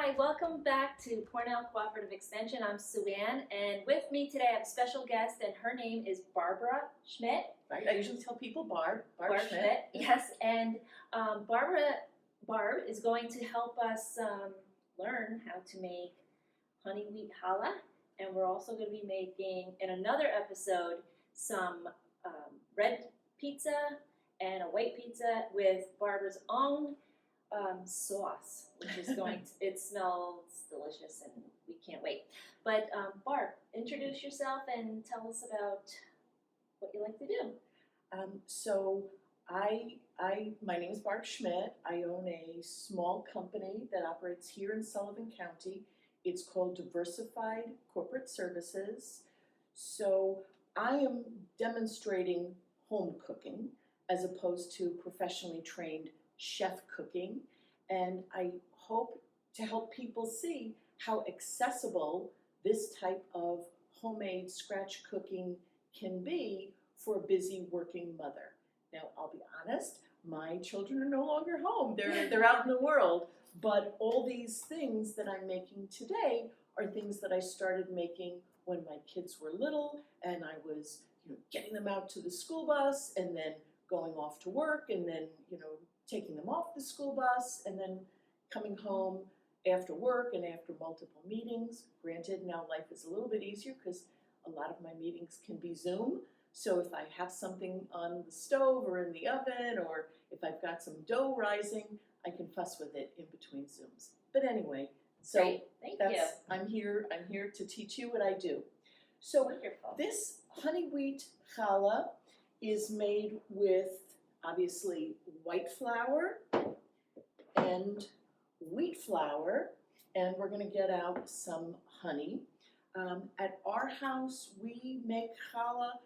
Hi, welcome back to Cornell Cooperative Extension. I'm Sue Ann, and with me today I have a special guest, and her name is Barbara Schmidt. Right, I usually tell people Barb Schmidt. Yes, and Barb is going to help us learn how to make honey wheat challah, and we're also going to be making, in another episode, some red pizza and a white pizza with Barbara's own sauce, which is going to, it smells delicious and we can't wait. But Barb, introduce yourself and tell us about what you like to do. My name is Barb Schmidt. I own a small company that operates here in Sullivan County. It's called Diversified Corporate Services. So I am demonstrating home cooking as opposed to professionally trained chef cooking, and I hope to help people see how accessible this type of homemade scratch cooking can be for a busy working mother. Now, I'll be honest, my children are no longer home. They're out in the world, but all these things that I'm making today are things that I started making when my kids were little, and I was, getting them out to the school bus and then going off to work and then, taking them off the school bus and then coming home after work and after multiple meetings. Granted, now life is a little bit easier because a lot of my meetings can be Zoom. So if I have something on the stove or in the oven, or if I've got some dough rising, I can fuss with it in between Zooms. But anyway, so Great. Thank you. I'm here to teach you what I do. So Wonderful. This honey wheat challah is made with obviously white flour and wheat flour, and we're going to get out some honey. At our house, we make challah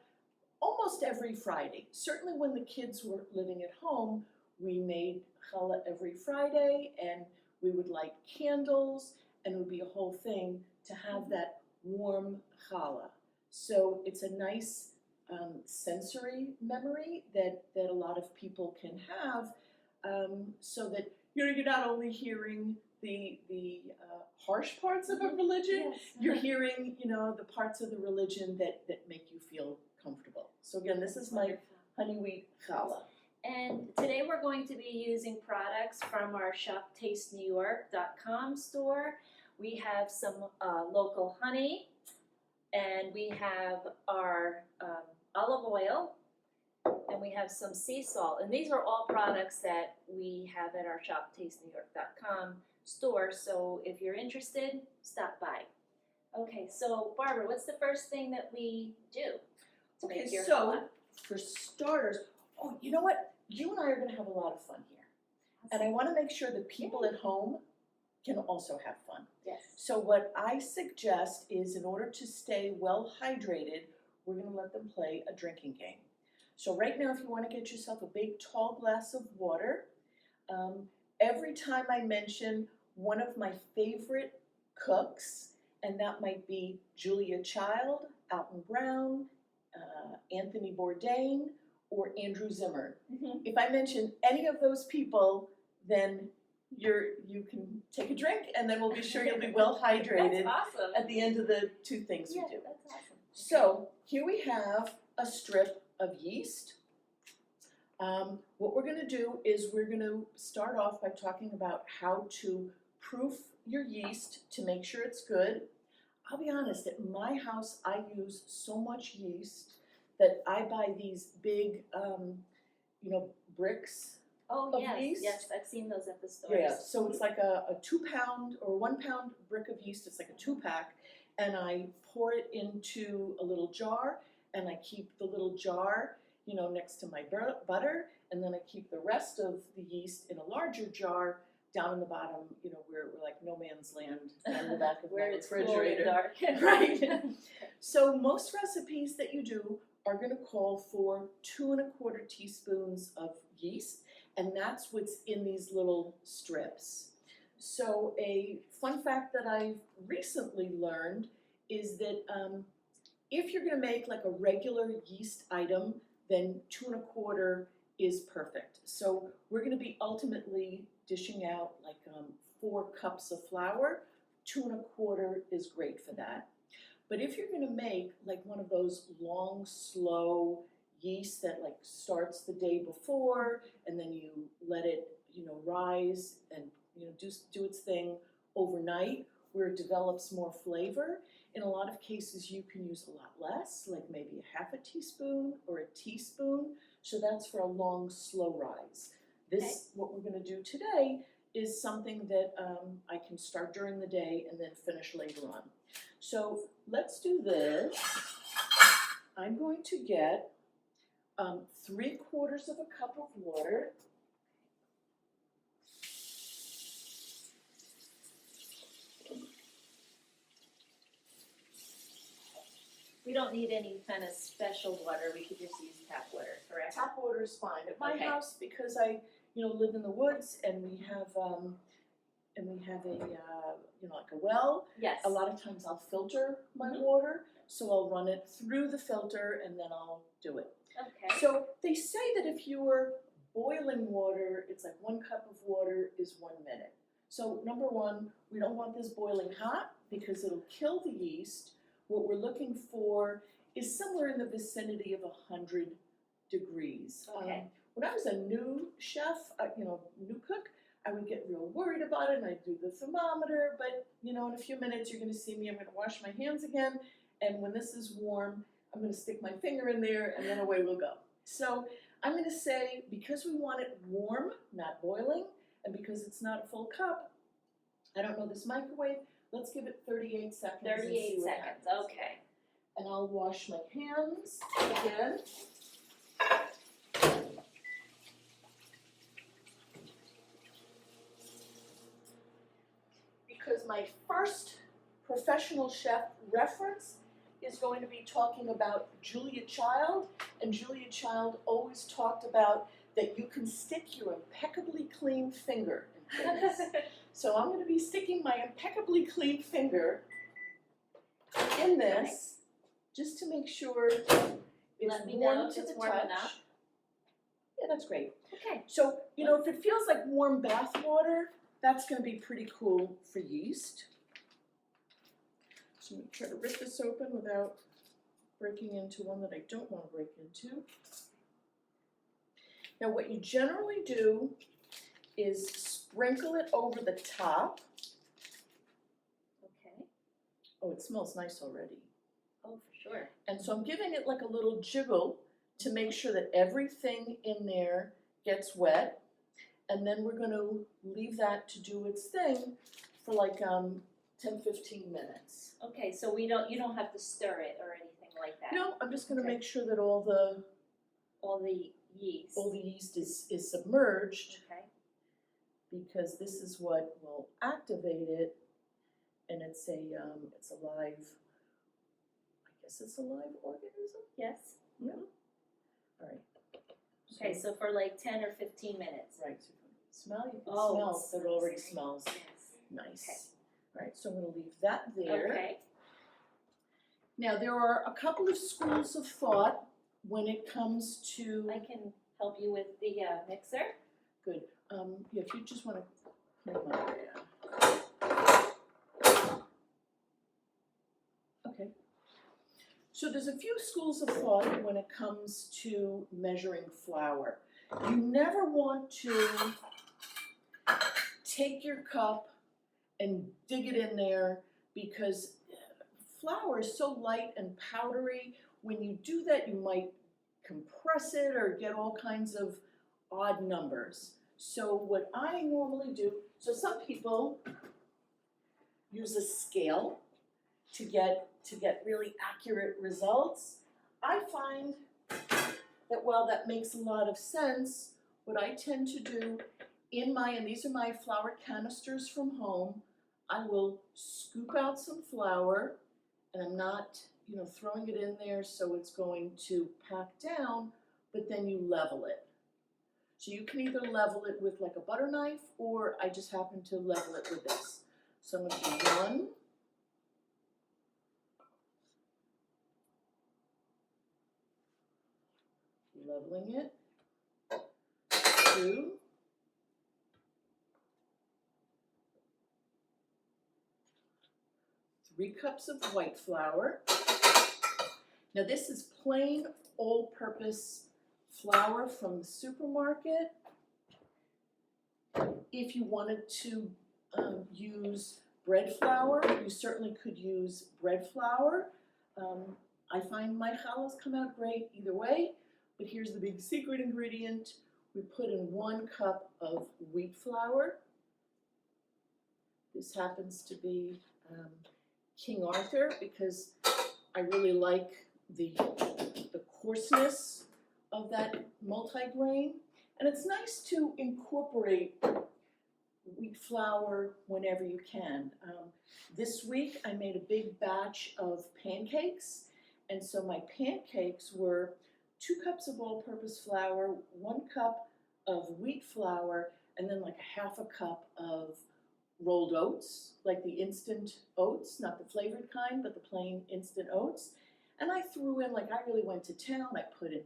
almost every Friday. Certainly when the kids were living at home, we made challah every Friday, and we would light candles, and it would be a whole thing to have that warm challah. So it's a nice sensory memory that a lot of people can have, so that you're not only hearing the harsh parts of a religion, Yes. you're hearing the parts of the religion that make you feel comfortable. So again, this is my honey wheat challah. And today we're going to be using products from our shoptastenewyork.com store. We have some local honey, and we have our olive oil, and we have some sea salt. And these are all products that we have at our shoptastenewyork.com store. So if you're interested, stop by. Okay, so Barbara, what's the first thing that we do to make your challah? For starters, you know what? You and I are going to have a lot of fun here. And I want to make sure that people at home can also have fun. Yes. So what I suggest is, in order to stay well hydrated, we're going to let them play a drinking game. So right now, if you want to get yourself a big tall glass of water, every time I mention one of my favorite cooks, and that might be Julia Child, Alton Brown, Anthony Bourdain, or Andrew Zimmern. Mm-hmm. If I mention any of those people, then you can take a drink, and then we'll be sure you'll be well hydrated. That's awesome. At the end of the two things we do. That's awesome. So here we have a strip of yeast. What we're going to do is we're going to start off by talking about how to proof your yeast to make sure it's good. I'll be honest, at my house I use so much yeast that I buy these big, bricks. Oh, of yes, yeast. yes, I've seen those at the stores. Yeah, so it's like a 2 pound or 1 pound brick of yeast. It's like a 2-pack, and I pour it into a little jar, and I keep the little jar, next to my butter, and then I keep the rest of the yeast in a larger jar down in the bottom, where we're like no man's land, down in the back of my refrigerator. Dark. Right. So most recipes that you do are going to call for 2 1/4 teaspoons of yeast, and that's what's in these little strips. So a fun fact that I've recently learned is that if you're going to make like a regular yeast item, then 2 1/4 is perfect. So we're going to be ultimately dishing out like 4 cups of flour, 2 1/4 is great for that. But if you're gonna make like one of those long, slow yeast that like starts the day before and then you let it, rise and, do its thing overnight where it develops more flavor, in a lot of cases you can use a lot less, like maybe a half a teaspoon or a teaspoon. So that's for a long, slow rise. This, what we're gonna do today, is something that I can start during the day and then finish later on. So let's do this. I'm going to get 3/4 of a cup of water. We don't need any kind of special water, we could just use tap water, correct? Tap water is fine. At my Okay. house, because I, live in the woods and we have a, like a well, Yes. a lot of times I'll filter my water, so I'll run it through the filter and then I'll do it. Okay. So they say that if you were boiling water, it's like 1 cup of water is 1 minute. So number one, we don't want this boiling hot because it'll kill the yeast. What we're looking for is somewhere in the vicinity of 100 degrees. Okay. When I was a new chef, new cook, I would get real worried about it and I'd do the thermometer, but in a few minutes you're gonna see me, I'm gonna wash my hands again, and when this is warm, I'm gonna stick my finger in there and then away we'll go. So I'm gonna say, because we want it warm, not boiling, and because it's not a full cup, I don't know this microwave, let's give it 38 seconds. 38 and see what seconds, happens. okay. And I'll wash my hands again. Because my first professional chef reference is going to be talking about Julia Child, and Julia Child always talked about that you can stick your impeccably clean finger in things. So I'm going to be sticking my impeccably clean finger in this, just to make sure it's Let me know warm if to it's the warm touch. enough. Yeah, that's great. Okay. So, if it feels like warm bath water, that's going to be pretty cool for yeast. So I'm going to try to rip this open without breaking into one that I don't want to break into. Now what you generally do is sprinkle it over the top. Okay. Oh, it smells nice already. Oh, for sure. And so I'm giving it like a little jiggle to make sure that everything in there gets wet. And then we're going to leave that to do its thing for like 10-15 minutes. Okay, so you don't have to stir it or anything like that. No, I'm just going to Okay. make sure that all the yeast. yeast is submerged, Okay. because this is what will activate it, and it's a live. I guess it's a live organism. Yes. Yeah. All right. Okay, so for like 10 or 15 minutes. Right. So you can smell. You can Oh, smell. it So it already smells smells Yes. nice. Okay. All right. So I'm going to leave that there. Okay. Now there are a couple of schools of thought when it comes to. I can help you with the mixer. Good. Yeah, if you just want to. Okay. So there's a few schools of thought when it comes to measuring flour. You never want to take your cup and dig it in there, because flour is so light and powdery. When you do that, you might compress it or get all kinds of odd numbers. So what I normally do, so some people use a scale to get really accurate results. I find that while that makes a lot of sense, what I tend to do and these are my flour canisters from home, I will scoop out some flour, and I'm not, throwing it in there so it's going to pack down, but then you level it. So you can either level it with like a butter knife, or I just happen to level it with this. So I'm going to do 1, leveling it, 2, 3 cups of white flour. Now this is plain all-purpose flour from the supermarket. If you wanted to use bread flour, you certainly could use bread flour. I find my challahs come out great either way, but here's the big secret ingredient. We put in 1 cup of wheat flour. This happens to be King Arthur because I really like the coarseness of that multigrain. And it's nice to incorporate wheat flour whenever you can. This week I made a big batch of pancakes, and so my pancakes were 2 cups of all-purpose flour, 1 cup of wheat flour, and then like a half a cup of rolled oats, like the instant oats, not the flavored kind, but the plain instant oats. And I threw in, like I really went to town, I put in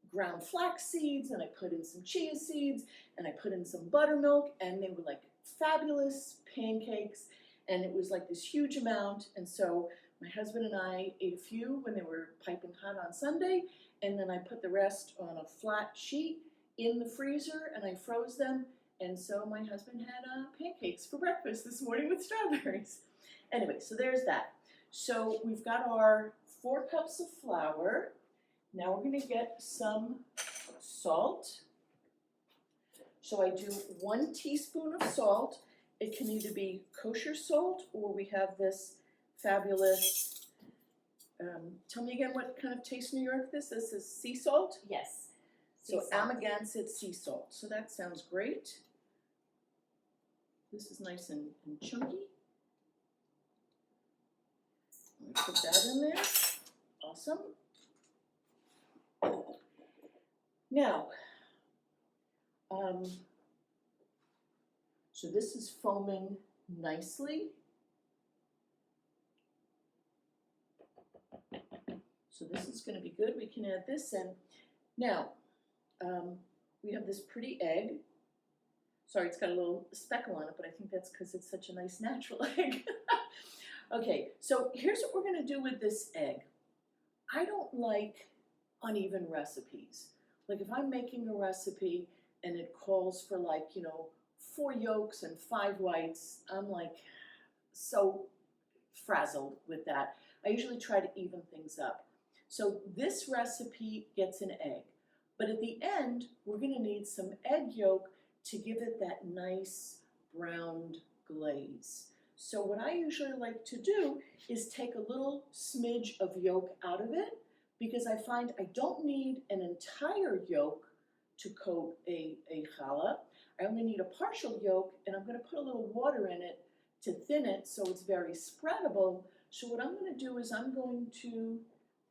ground flax seeds, and I put in some chia seeds, and I put in some buttermilk, and they were like fabulous pancakes, and it was like this huge amount. And so my husband and I ate a few when they were piping hot on Sunday, and then I put the rest on a flat sheet in the freezer, and I froze them. And so my husband had pancakes for breakfast this morning with strawberries. Anyway, so there's that. So we've got our 4 cups of flour. Now we're going to get some salt. So I do 1 teaspoon of salt. It can either be kosher salt, or we have this fabulous, tell me again what kind of Taste New York this is. This is sea salt? Yes. So Sea salt. Amagansett sea salt. So that sounds great. This is nice and chunky. I'm going to put that in there. Awesome. Now, so this is foaming nicely. So this is going to be good. We can add this in. Now, we have this pretty egg. Sorry, it's got a little speckle on it, but I think that's because it's such a nice natural egg. Okay, so here's what we're going to do with this egg. I don't like uneven recipes. Like if I'm making a recipe and it calls for 4 yolks and 5 whites, I'm like so frazzled with that. I usually try to even things up. So this recipe gets an egg, but at the end, we're going to need some egg yolk to give it that nice browned glaze. So what I usually like to do is take a little smidge of yolk out of it, because I find I don't need an entire yolk to coat a challah. I only need a partial yolk, and I'm going to put a little water in it to thin it so it's very spreadable. So what I'm going to do is I'm going to,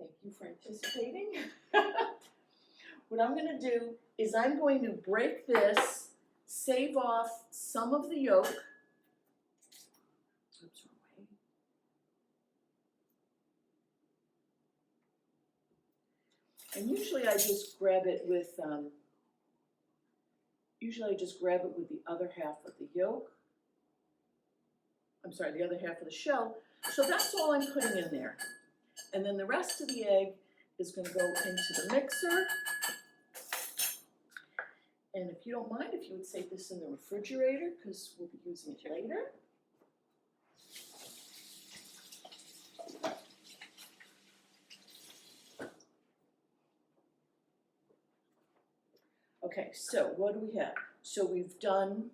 thank you for anticipating. What I'm going to do is I'm going to break this, save off some of the yolk. Oops, wrong way. And usually I just grab it with, the other half of the yolk. I'm sorry, the other half of the shell. So that's all I'm putting in there. And then the rest of the egg is going to go into the mixer. And if you don't mind, if you would save this in the refrigerator, because we'll be using it later. Okay, so what do we have? So we've done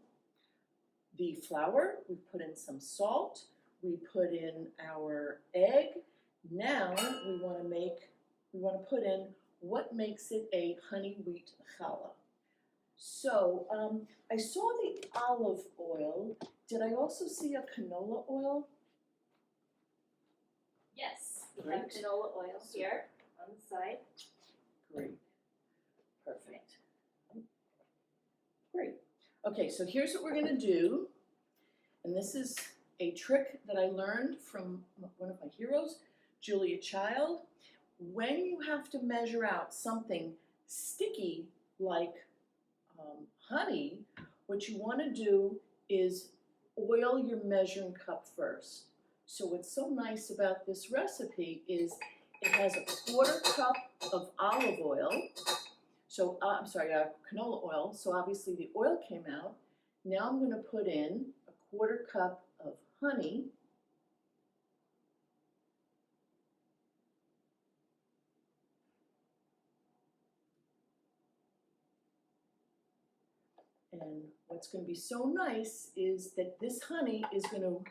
the flour, we've put in some salt, we put in our egg. Now we want to put in what makes it a honey wheat challah. So I saw the olive oil. Did I also see a canola oil? Yes, we Great. have canola oil here on the side. Great. Perfect. Great. Okay, so here's what we're going to do. And this is a trick that I learned from one of my heroes, Julia Child. When you have to measure out something sticky like honey, what you want to do is oil your measuring cup first. So what's so nice about this recipe is it has a 1/4 cup of olive oil. So, canola oil. So obviously the oil came out. Now I'm going to put in a 1/4 cup of honey. And what's going to be so nice is that this honey is going to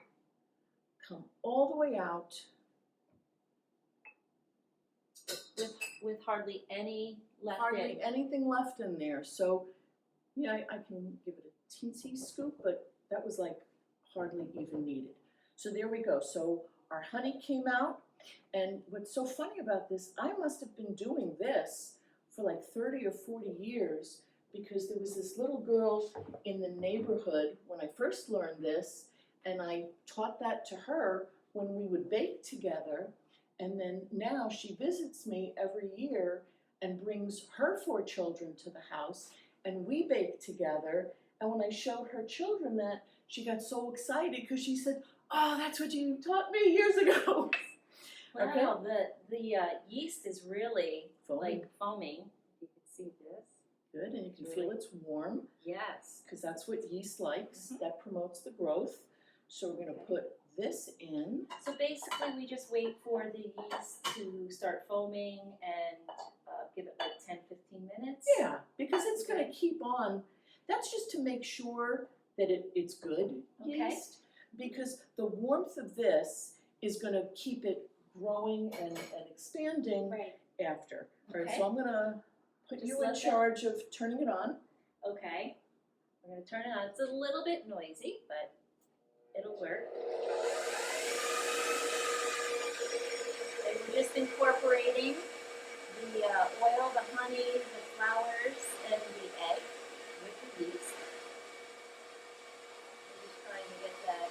come all the way out. With hardly any left Hardly in. anything left in there. So, yeah, I can give it a teensy scoop, but that was like hardly even needed. So there we go. So our honey came out. And what's so funny about this, I must have been doing this for like 30 or 40 years because there was this little girl in the neighborhood when I first learned this, and I taught that to her when we would bake together. And then now she visits me every year and brings her 4 children to the house, and we bake together. And when I showed her children that, she got so excited because she said, "Oh, that's what you taught me years ago." Wow, the yeast is really Foaming. like foaming. You can see this. Good, and you can Really? feel it's warm Yes. because that's what yeast likes. Mhm. That promotes the growth. So we're going to Okay. put this in. So basically, we just wait for the yeast to start foaming and give it like 10-15 minutes. Yeah, because it's going to Okay. keep on. That's just to make sure that it's good Okay. yeast, because the warmth of this is going to keep it growing and expanding Right. after. All right, Okay. so I'm going to put Just you in let that- charge of turning it on. Okay. We're gonna turn it on. It's a little bit noisy, but it'll work. And we're just incorporating the oil, the honey, the flowers, and the egg with the yeast. We're just trying to get that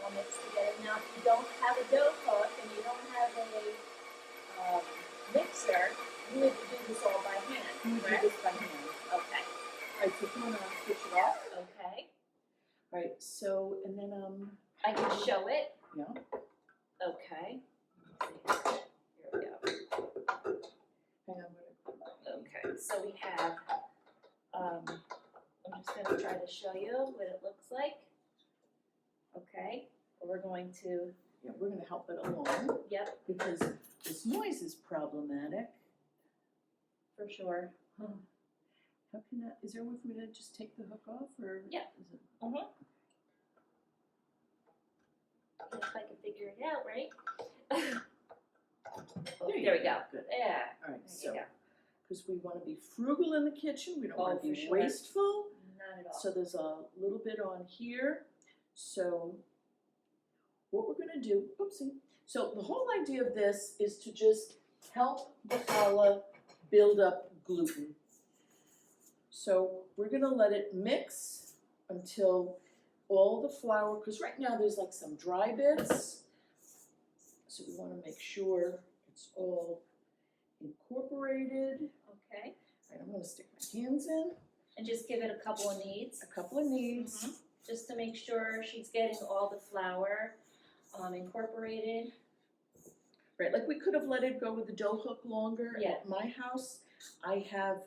all mixed together. Now, if you don't have a dough cook and you don't have a mixer, you would do this all by hand, You do correct? this by hand. Okay. All right, so if you want to switch it off. Okay. All right, so, and then, I can show it. yeah. Okay. Let's see. Here we go. Hang on. Okay, so we have, I'm just gonna try to show you what it looks like. Okay, we're going to, Yeah, we're going to help it along yep, because this noise is problematic. for sure. How can that, is there a way for me to just take the hook off, or? Yeah. Is it? If I can figure it out, right? There you There we go. Good. Yeah, All right, there so, you go. because we want to be frugal in the kitchen, we don't want Oh, to be for sure. wasteful. Not at all. So there's a little bit on here. So what we're going to do, oopsie. So the whole idea of this is to just help the challah build up gluten. So we're going to let it mix until all the flour, because right now there's like some dry bits. So we want to make sure it's all incorporated. Okay, All right, I'm going to stick my hands in, and just give it a couple of kneads. a couple of kneads. Just to make sure she's getting all the flour incorporated. Right, like we could have let it go with the dough hook longer. Yeah. At my house, I have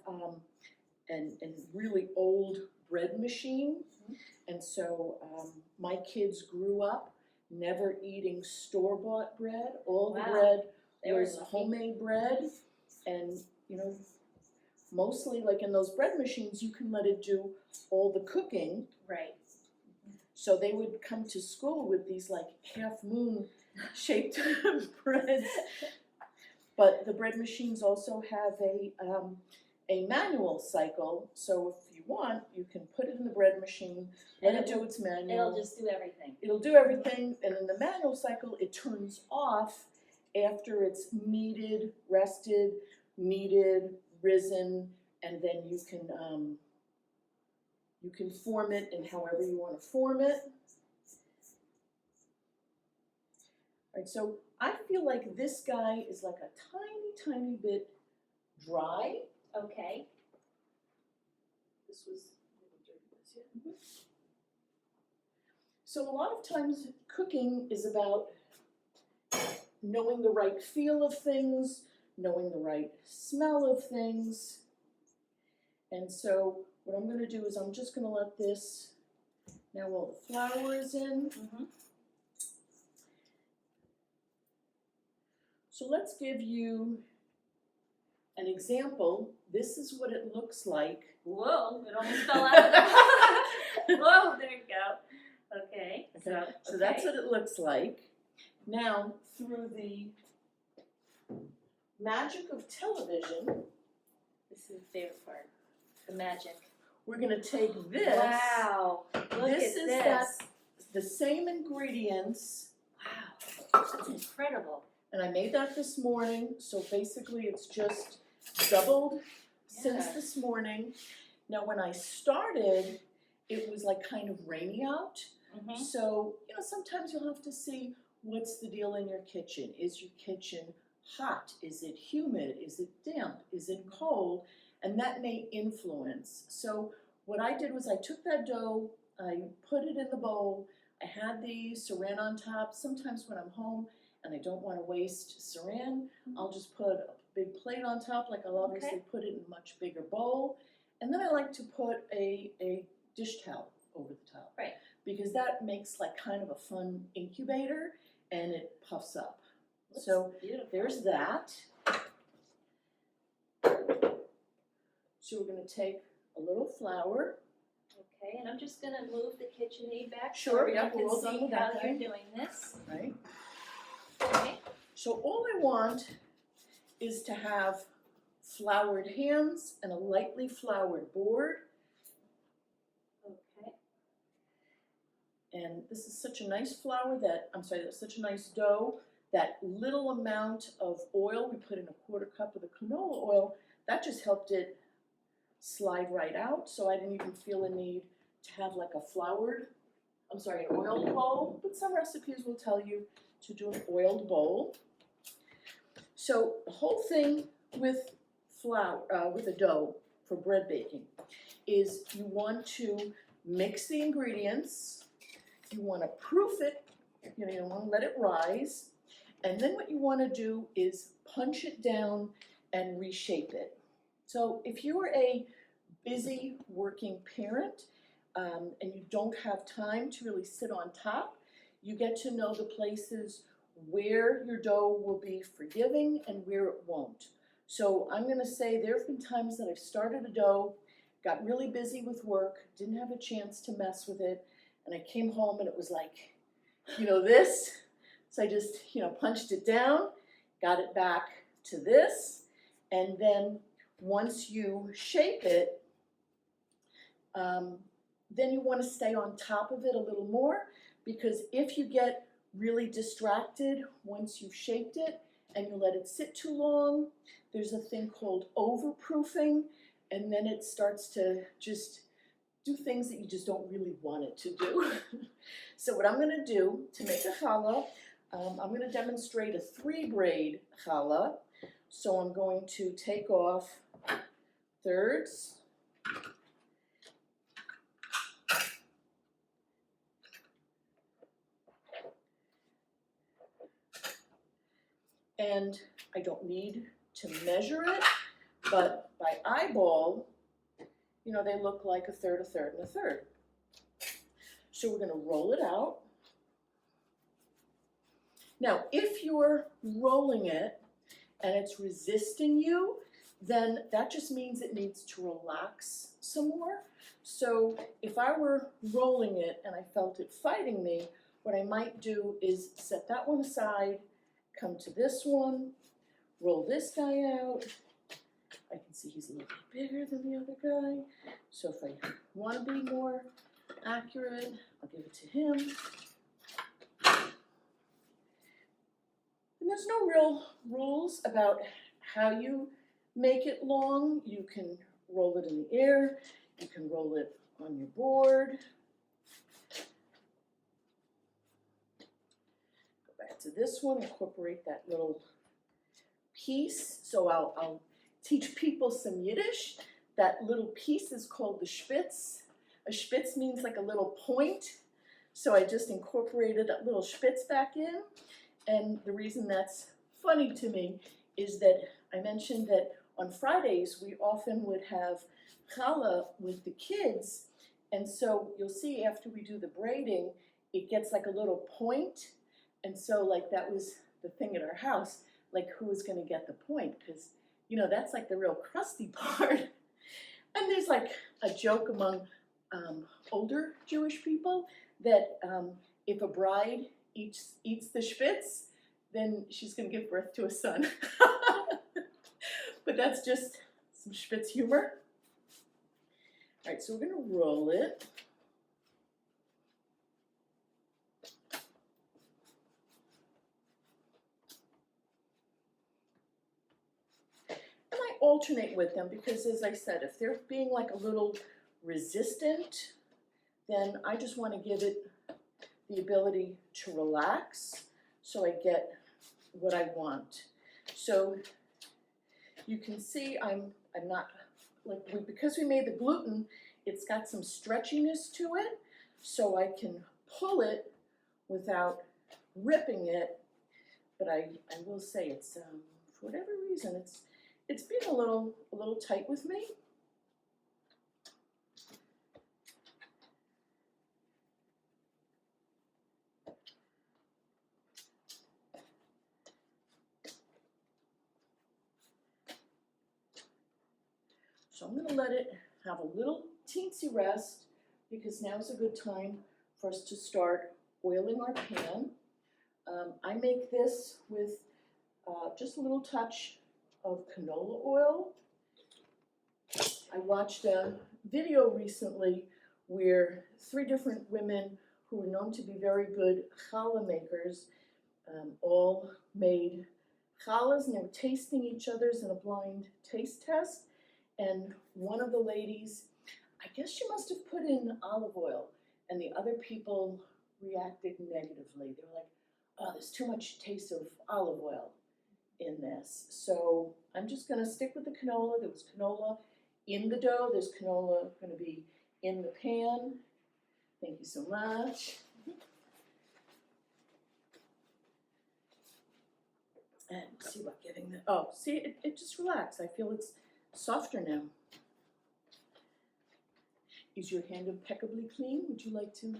an really old bread machine. Mhm. And so my kids grew up never eating store-bought bread. All the Wow. bread They were was lucky. homemade bread. And, you know, mostly like in those bread machines, you can let it do all the cooking. Right. So they would come to school with these like half moon shaped breads. But the bread machines also have a manual cycle. So if you want, you can put it in the bread machine, let And it do its manual. It'll just do everything. It'll do everything, and in the manual cycle, it turns off after it's kneaded, rested, kneaded, risen, and then you can form it in however you want to form it. All right, so I feel like this guy is like a tiny, tiny bit dry. Okay. This was So a lot of times cooking is about knowing the right feel of things, knowing the right smell of things. And so what I'm gonna do is I'm just gonna let this, now while the flour is in, so let's give you an example. This is what it looks like. Whoa, it almost fell out of the Whoa, there you go. Okay, So that's what it looks like. Now, through the magic of television, this is the favorite part, the magic. we're gonna take this. Wow, look This at is this. the same ingredients, Wow, that's incredible. and I made that this morning, so basically it's just doubled since Yeah. this morning. Now, when I started, it was like kind of rainy out. So, you know, sometimes you'll have to see what's the deal in your kitchen. Is your kitchen hot? Is it humid? Is it damp? Is it cold? And that may influence. So what I did was I took that dough, I put it in the bowl, I had the saran on top. Sometimes when I'm home and I don't want to waste saran, I'll just put a big plate on top, like I'll obviously put it in a much bigger bowl. And then I like to put a dish towel over the top. Right. Because that makes like kind of a fun incubator and it puffs up. Looks So beautiful. there's that. So we're going to take a little flour. Okay, and I'm just gonna move the KitchenAid back Sure, so yeah, you we're all can done see with how that you're thing. doing this. Right. Okay. So all I want is to have floured hands and a lightly floured board. Okay. And this is such a nice flour that, that's such a nice dough. That little amount of oil, we put in a 1/4 cup of the canola oil, that just helped it slide right out. So I didn't even feel a need to have like an oiled bowl. But some recipes will tell you to do an oiled bowl. So the whole thing with with a dough for bread baking is you want to mix the ingredients, you want to proof it, you don't want to let it rise, and then what you want to do is punch it down and reshape it. So if you are a busy working parent and you don't have time to really sit on top, you get to know the places where your dough will be forgiving and where it won't. So I'm going to say there have been times that I've started a dough, got really busy with work, didn't have a chance to mess with it, and I came home and it was like, this. So I just, punched it down, got it back to this, and then once you shape it, then you want to stay on top of it a little more, because if you get really distracted once you've shaped it and you let it sit too long, there's a thing called overproofing, and then it starts to just do things that you just don't really want it to do. So what I'm going to do to make a challah, I'm going to demonstrate a 3-braid challah. So I'm going to take off thirds. And I don't need to measure it, but by eyeball, they look like a third, a third, and a third. So we're going to roll it out. Now, if you're rolling it and it's resisting you, then that just means it needs to relax some more. So if I were rolling it and I felt it fighting me, what I might do is set that one aside, come to this one, roll this guy out. I can see he's a little bit bigger than the other guy. So if I want to be more accurate, I'll give it to him. And there's no real rules about how you make it long. You can roll it in the air. You can roll it on your board. Go back to this one, incorporate that little piece. So I'll teach people some Yiddish. That little piece is called the spitz. A spitz means like a little point. So I just incorporated a little spitz back in. And the reason that's funny to me is that I mentioned that on Fridays we often would have challah with the kids. And so you'll see after we do the braiding, it gets like a little point. And so like that was the thing at our house, like who was gonna get the point? Because, you know, that's like the real crusty part. And there's like a joke among older Jewish people that if a bride eats the spitz, then she's gonna give birth to a son. But that's just some spitz humor. All right, so we're gonna roll it. And I alternate with them because, as I said, if they're being like a little resistant, then I just want to give it the ability to relax so I get what I want. So you can see I'm not, like, because we made the gluten, it's got some stretchiness to it, so I can pull it without ripping it. But I will say it's, for whatever reason, it's been a little tight with me. So I'm gonna let it have a little teensy rest because now's a good time for us to start oiling our pan. I make this with just a little touch of canola oil. I watched a video recently where 3 different women who were known to be very good challah makers all made challahs, and they were tasting each other's in a blind taste test. And one of the ladies, I guess she must have put in olive oil, and the other people reacted negatively. They were like, oh, there's too much taste of olive oil in this. So I'm just gonna stick with the canola. There was canola in the dough. There's canola gonna be in the pan. Thank you so much. And see about getting the, oh, see, it just relaxed. I feel it's softer now. Is your hand impeccably clean? Would you like to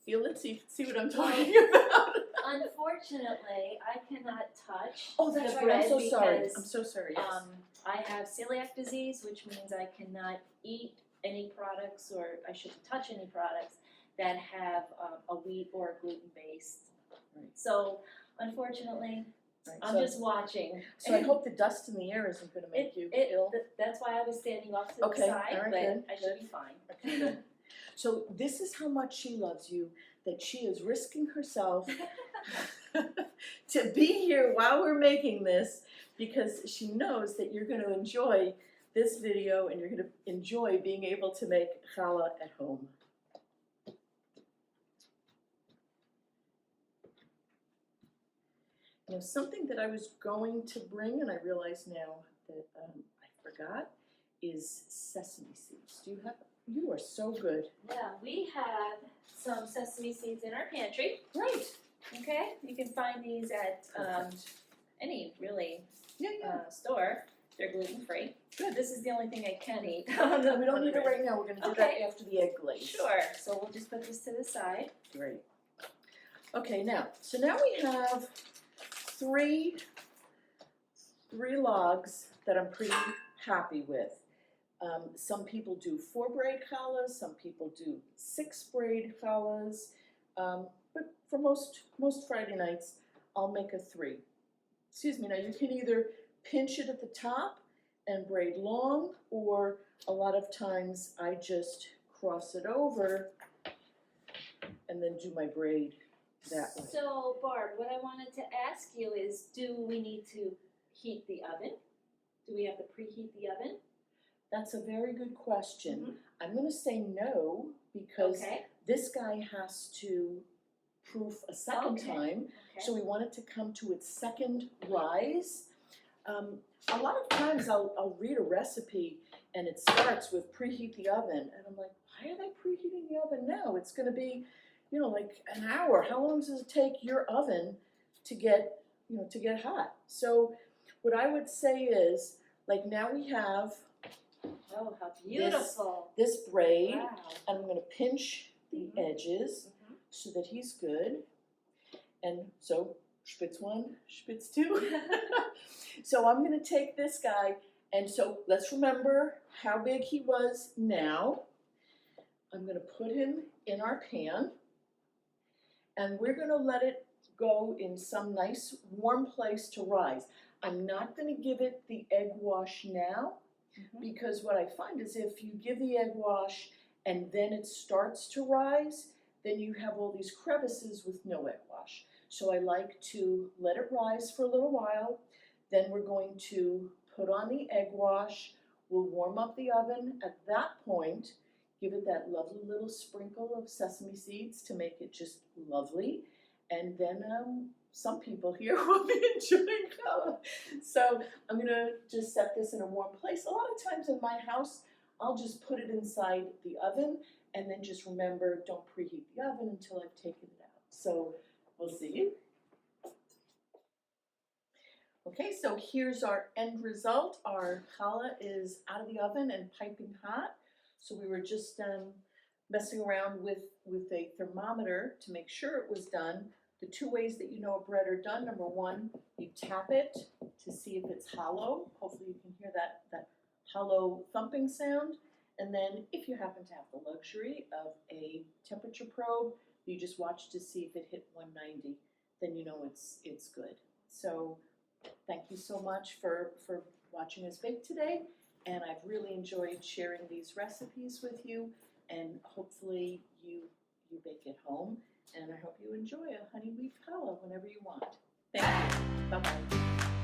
feel it so you can see what I'm talking about? Unfortunately, I cannot touch Oh, that's the right. bread I'm so sorry. because I'm so sorry. Yes. I have celiac disease, which means I cannot eat any products, or I shouldn't touch any products that have a wheat or a gluten based. Right. So unfortunately, Right, I'm so, just watching. So I hope the dust in the air isn't going to make you ill. That's why I was standing off to Okay, the side, all right, but good, I should be fine. Okay, good. So this is how much she loves you, that she is risking herself to be here while we're making this, because she knows that you're going to enjoy this video and you're going to enjoy being able to make challah at home. Now, something that I was going to bring, and I realize now that I forgot, is sesame seeds. Do you have? You are so good. Yeah, we have some sesame seeds in our pantry. Right. Okay, you can find these at Perfect. any really Yeah. store. They're gluten free. Good. This is the only thing I can eat. We don't need it right now. We're going to do that Okay. after the egg glaze. Sure. So we'll just put this to the side. Great. Okay, now we have three logs that I'm pretty happy with. Some people do 4 braid challahs, some people do 6 braid challahs, but for most Friday nights, I'll make a 3. Excuse me, now you can either pinch it at the top and braid long, or a lot of times I just cross it over and then do my braid that way. So Barb, what I wanted to ask you is, do we need to heat the oven? Do we have to preheat the oven? That's a very good question. Mhm. I'm going to say no, because Okay. this guy has to proof a second Okay. time. Okay. So we want it to come to its second rise. A lot of times I'll read a recipe and it starts with preheat the oven, and I'm like, why are they preheating the oven now? It's going to be like an hour. How long does it take your oven to get, to get hot? So what I would say is, like now we have Oh, how beautiful. this braid, Wow. and I'm gonna pinch the Mhm. edges Mhm. so that he's good. And so Spitz 1, Spitz 2. So I'm gonna take this guy, and so let's remember how big he was now. I'm gonna put him in our pan, and we're gonna let it go in some nice warm place to rise. I'm not gonna give it the egg wash now, Mhm. because what I find is if you give the egg wash and then it starts to rise, then you have all these crevices with no egg wash. So I like to let it rise for a little while, then we're going to put on the egg wash, we'll warm up the oven. At that point, give it that lovely little sprinkle of sesame seeds to make it just lovely, and then some people here will be enjoying challah. So I'm gonna just set this in a warm place. A lot of times in my house, I'll just put it inside the oven and then just remember, don't preheat the oven until I've taken it out. So we'll see. Okay, so here's our end result. Our challah is out of the oven and piping hot. So we were just messing around with a thermometer to make sure it was done. The two ways that you know a bread are done: number one, you tap it to see if it's hollow. Hopefully you can hear that hollow thumping sound. And then if you happen to have the luxury of a temperature probe, you just watch to see if it hit 190. Then you know it's good. So thank you so much for watching us bake today. And I've really enjoyed sharing these recipes with you. And hopefully you bake at home. And I hope you enjoy a honey wheat challah whenever you want. Thank you. Bye-bye.